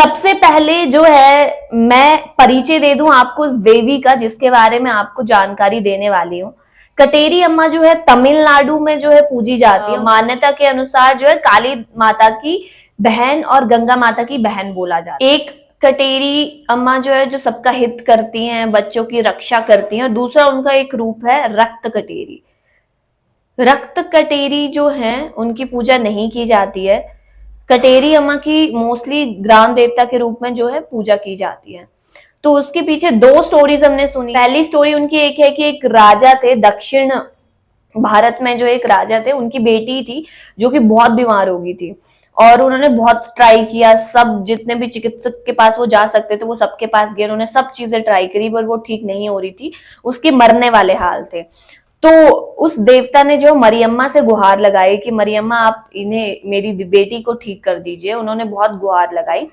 सबसे पहले जो है मैं परिचय दे दूं आपको उस देवी का जिसके बारे में आपको जानकारी देने वाली हूँ। कटेरी अम्मा जो है तमिलनाडु में जो है पूजी जाती है। मान्यता के अनुसार जो है काली माता की बहन और गंगा माता की बहन बोला जाता है। एक कटेरी अम्मा जो है जो सबका हित करती हैं, बच्चों की रक्षा करती हैं, और दूसरा उनका एक रूप है रक्त कटेरी। रक्त कटेरी जो है उनकी पूजा नहीं की जाती है। कटेरी अम्मा की मोस्टली ग्राम देवता के रूप में जो है पूजा की जाती है। तो उसके पीछे दो स्टोरीज हमने सुनी। पहली स्टोरी उनकी एक है कि एक राजा थे, दक्षिण भारत में जो एक राजा थे, उनकी बेटी थी जो कि बहुत बीमार हो गई थी और उन्होंने बहुत ट्राई किया। सब जितने भी चिकित्सक के पास वो जा सकते थे वो सबके पास गए, उन्होंने सब चीजें ट्राई करी पर वो ठीक नहीं हो रही थी, उसके मरने वाले हाल थे। तो उस देवता ने जो मरियम्मा से गुहार लगाई कि मरियम्मा आप इन्हें, मेरी बेटी को ठीक कर दीजिए। उन्होंने बहुत गुहार लगाई।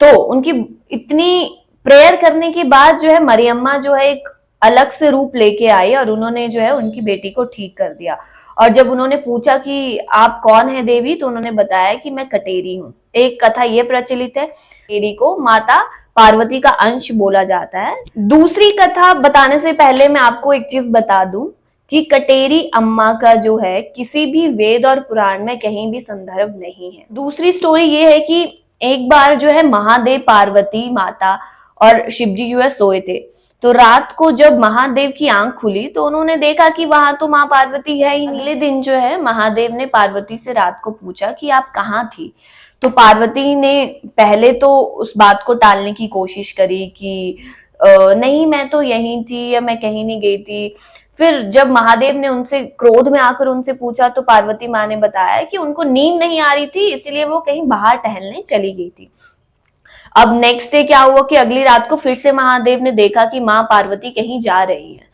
तो उनकी इतनी प्रेयर करने के बाद जो है मरियम्मा जो है एक अलग से रूप लेके आई और उन्होंने जो है उनकी बेटी को ठीक कर दिया। और जब उन्होंने पूछा कि आप कौन है देवी, तो उन्होंने बताया कि मैं कटेरी हूँ। एक कथा ये प्रचलित है, कटेरी को माता पार्वती का अंश बोला जाता है। दूसरी कथा बताने से पहले मैं आपको एक चीज बता दूं कि कटेरी अम्मा का जो है किसी भी वेद और पुराण में कहीं भी संदर्भ नहीं है। दूसरी स्टोरी ये है कि एक बार जो है महादेव, पार्वती माता और शिवजी जो है सोए थे। तो रात को जब महादेव की आंख खुली तो उन्होंने देखा कि वहां तो माँ पार्वती है ही नहीं। अगले दिन जो है महादेव ने पार्वती से रात को पूछा कि आप कहाँ थी। तो पार्वती ने पहले तो उस बात को टालने की कोशिश करी कि नहीं मैं तो यहीं थी या मैं कहीं नहीं गई थी। फिर जब महादेव ने उनसे क्रोध में आकर उनसे पूछा तो पार्वती माँ ने बताया कि उनको नींद नहीं आ रही थी, इसलिए वो कहीं बाहर टहलने चली गई थी। अब नेक्स्ट डे क्या हुआ कि अगली रात को फिर से महादेव ने देखा कि माँ पार्वती कहीं जा रही है।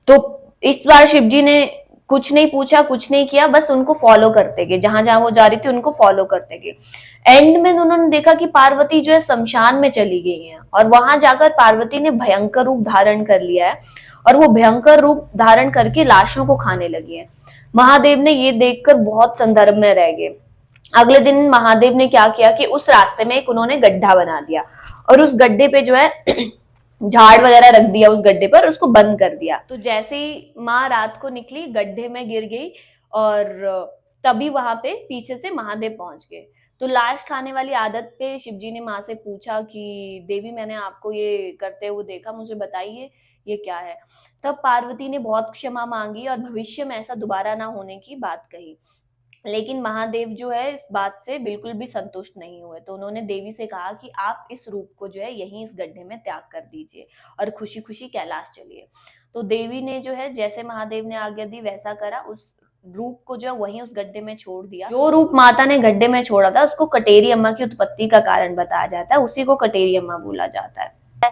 तो इस बार शिवजी ने कुछ नहीं पूछा, कुछ नहीं किया, बस उनको फॉलो करते गए, जहां जहां वो जा रही थी उनको फॉलो करते गए। एंड में उन्होंने देखा कि पार्वती जो है शमशान में चली गई है और वहां जाकर पार्वती ने भयंकर रूप धारण कर लिया है और वो भयंकर रूप धारण करके लाशों को खाने लगी है। महादेव ने ये देखकर बहुत संदर्भ में रह गए। अगले दिन महादेव ने क्या किया कि उस रास्ते में एक उन्होंने गड्ढा बना दिया और उस गड्ढे पे जो है झाड़ वगैरह रख दिया उस गड्ढे पर, उसको बंद कर दिया। तो जैसे ही माँ रात को निकली गड्ढे में गिर गई और तभी वहां पे पीछे से महादेव पहुंच गए। तो लाश खाने वाली आदत पे शिवजी ने माँ से पूछा कि देवी मैंने आपको ये करते हुए देखा, मुझे बताइए ये क्या है। तब पार्वती ने बहुत क्षमा मांगी और भविष्य में ऐसा दोबारा ना होने की बात कही। लेकिन महादेव जो है इस बात से बिल्कुल भी संतुष्ट नहीं हुए। तो उन्होंने देवी से कहा कि आप इस रूप को जो है यहीं इस गड्ढे में त्याग कर दीजिए और खुशी खुशी कैलाश चलिए। तो देवी ने जो है जैसे महादेव ने आज्ञा दी वैसा करा, उस रूप को जो है वहीं उस गड्ढे में छोड़ दिया। जो रूप माता ने गड्ढे में छोड़ा था उसको कटेरी अम्मा की उत्पत्ति का कारण बताया जाता है, उसी को कटेरी अम्मा बोला जाता है।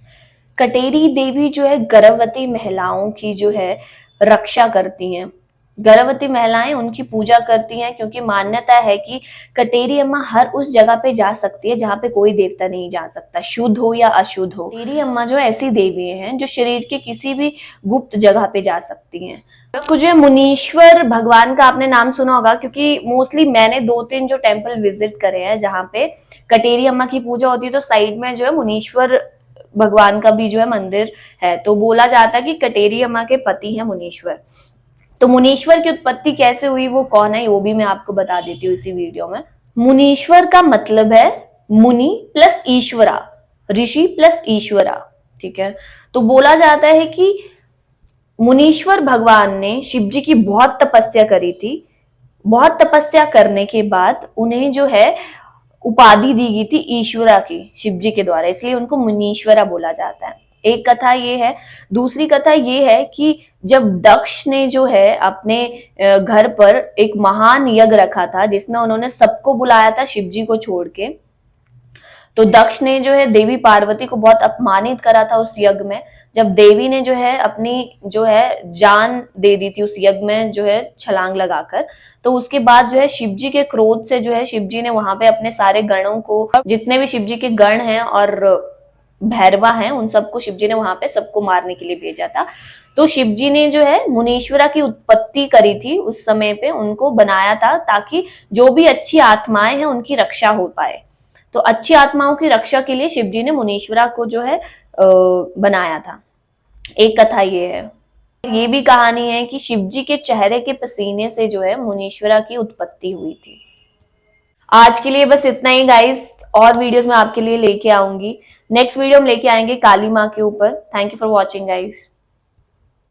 कटेरी देवी जो है गर्भवती महिलाओं की जो है रक्षा करती हैं। गर्भवती महिलाएं उनकी पूजा करती हैं क्योंकि मान्यता है कि कटेरी अम्मा हर उस जगह पे जा सकती है जहाँ पे कोई देवता नहीं जा सकता, शुद्ध हो या अशुद्ध हो। कटेरी अम्मा जो ऐसी देवी हैं जो शरीर के किसी भी गुप्त जगह पे जा सकती हैं। कुछ जो मुनीश्वर भगवान का आपने नाम सुना होगा क्योंकि मोस्टली मैंने 2-3 जो टेम्पल विजिट करे हैं जहाँ पे कटेरी अम्मा की पूजा होती है, तो साइड में जो है मुनीश्वर भगवान का भी जो है मंदिर है। तो बोला जाता है कि कटेरी अम्मा के पति हैं मुनीश्वर। तो मुनीश्वर की उत्पत्ति कैसे हुई, वो कौन है, वो भी मैं आपको बता देती हूँ इसी वीडियो में। मुनीश्वर का मतलब है मुनि प्लस ईश्वरा, ऋषि प्लस ईश्वरा, ठीक है। तो बोला जाता है कि मुनीश्वर भगवान ने शिव जी की बहुत तपस्या करी थी। बहुत तपस्या करने के बाद उन्हें जो है उपाधि दी गई थी ईश्वरा की शिव जी के द्वारा, इसलिए उनको मुनीश्वरा बोला जाता है। एक कथा ये है। दूसरी कथा ये है कि जब दक्ष ने जो है अपने घर पर एक महान यज्ञ रखा था जिसमें उन्होंने सबको बुलाया था शिव जी को छोड़ के, तो दक्ष ने जो है देवी पार्वती को बहुत अपमानित करा था उस यज्ञ में। जब देवी ने जो है अपनी जो है जान दे दी थी उस यज्ञ में जो है छलांग लगाकर, तो उसके बाद जो है शिवजी के क्रोध से जो है शिवजी ने वहां पे अपने सारे गणों को, जितने भी शिवजी के गण हैं और भैरवा हैं, उन सबको शिवजी ने वहां पे सबको मारने के लिए भेजा था। तो शिवजी ने जो है मुनीश्वरा की उत्पत्ति करी थी उस समय पे, उनको बनाया था ताकि जो भी अच्छी आत्माएं हैं उनकी रक्षा हो पाए। तो अच्छी आत्माओं की रक्षा के लिए शिव जी ने मुनीश्वरा को जो है बनाया था। एक कथा ये है। ये भी कहानी है कि शिव जी के चेहरे के पसीने से जो है मुनीश्वरा की उत्पत्ति हुई थी। आज के लिए बस इतना ही गाइस, और वीडियोस मैं आपके लिए लेके आऊंगी। नेक्स्ट वीडियो हम लेके आएंगे काली माँ के ऊपर। Thank you for watching guys.